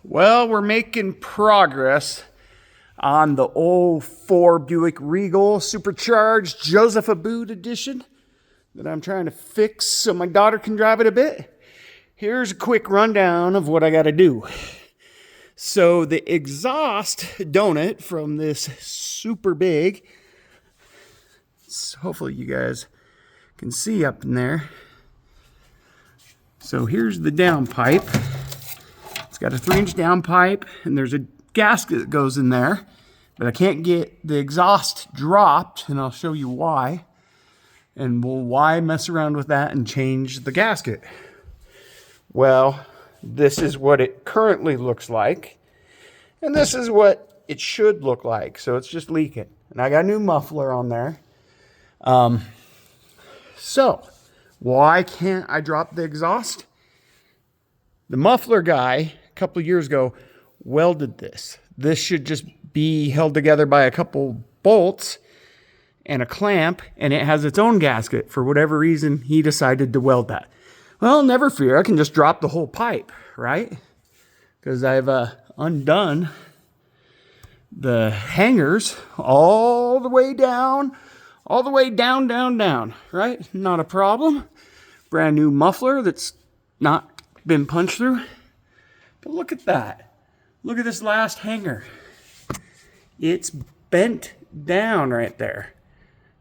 Well, we're making progress on the 04 Buick Regal supercharged Joseph Abood edition that I'm trying to fix so my daughter can drive it a bit. Here's a quick rundown of what I got to do. So the exhaust donut from this super big, so hopefully you guys can see up in there. So here's the downpipe. It's got a 3-inch downpipe, and there's a gasket that goes in there, but I can't get the exhaust dropped, and I'll show you why. And why mess around with that and change the gasket? Well, this is what it currently looks like, and this is what it should look like. So it's just leaking, and I got a new muffler on there. So why can't I drop the exhaust? The muffler guy a couple of years ago welded this. This should just be held together by a couple bolts and a clamp, and it has its own gasket. For whatever reason, he decided to weld that. Well, never fear, I can just drop the whole pipe, right? Because I've undone the hangers all the way down, down, right? Not a problem. Brand new muffler that's not been punched through. But look at that. Look at this last hanger. It's bent down right there.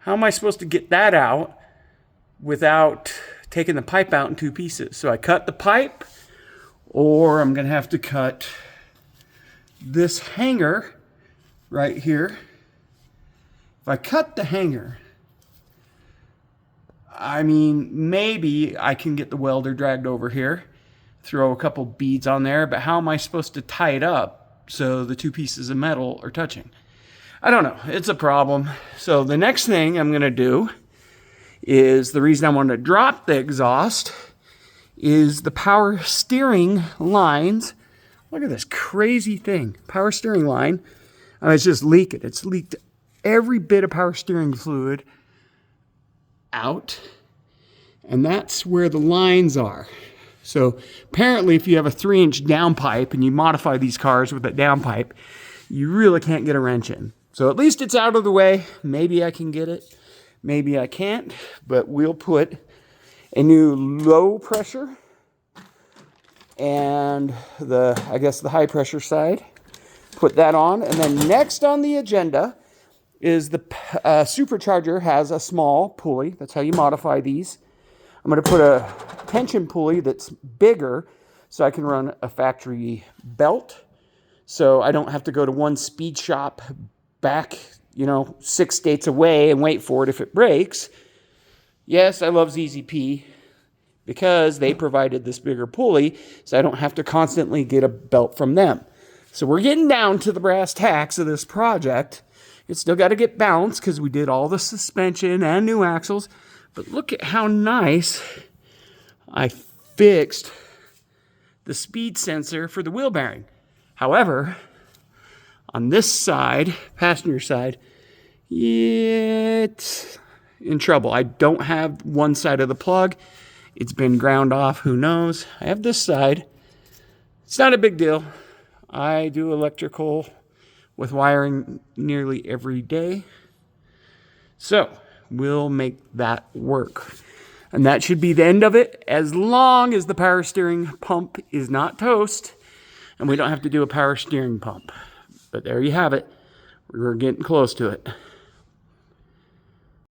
How am I supposed to get that out without taking the pipe out in two pieces? So I cut the pipe, or I'm going to have to cut this hanger right here. If I cut the hanger, I mean, maybe I can get the welder dragged over here, throw a couple beads on there, but how am I supposed to tie it up so the two pieces of metal are touching? I don't know. It's a problem. So the next thing I'm going to do is, the reason I want to drop the exhaust is the power steering lines. Look at this crazy thing. Power steering line. It's just leaking. It's leaked every bit of power steering fluid out. And that's where the lines are. So apparently if you have a 3-inch downpipe and you modify these cars with that downpipe, you really can't get a wrench in. So at least it's out of the way. Maybe I can get it. Maybe I can't. But we'll put a new low pressure and the high pressure side. Put that on. And then next on the agenda is the supercharger has a small pulley. That's how you modify these. I'm going to put a tension pulley that's bigger so I can run a factory belt. So I don't have to go to one speed shop back, 6 states away and wait for it if it breaks. Yes, I love ZZP because they provided this bigger pulley, so I don't have to constantly get a belt from them. So we're getting down to the brass tacks of this project. It's still got to get balanced because we did all the suspension and new axles. But look at how nice I fixed the speed sensor for the wheel bearing. However, on this side, passenger side, it's in trouble. I don't have one side of the plug. It's been ground off. Who knows? I have this side. It's not a big deal. I do electrical with wiring nearly every day. So we'll make that work. And that should be the end of it, as long as the power steering pump is not toast and we don't have to do a power steering pump. But there you have it. We're getting close to it.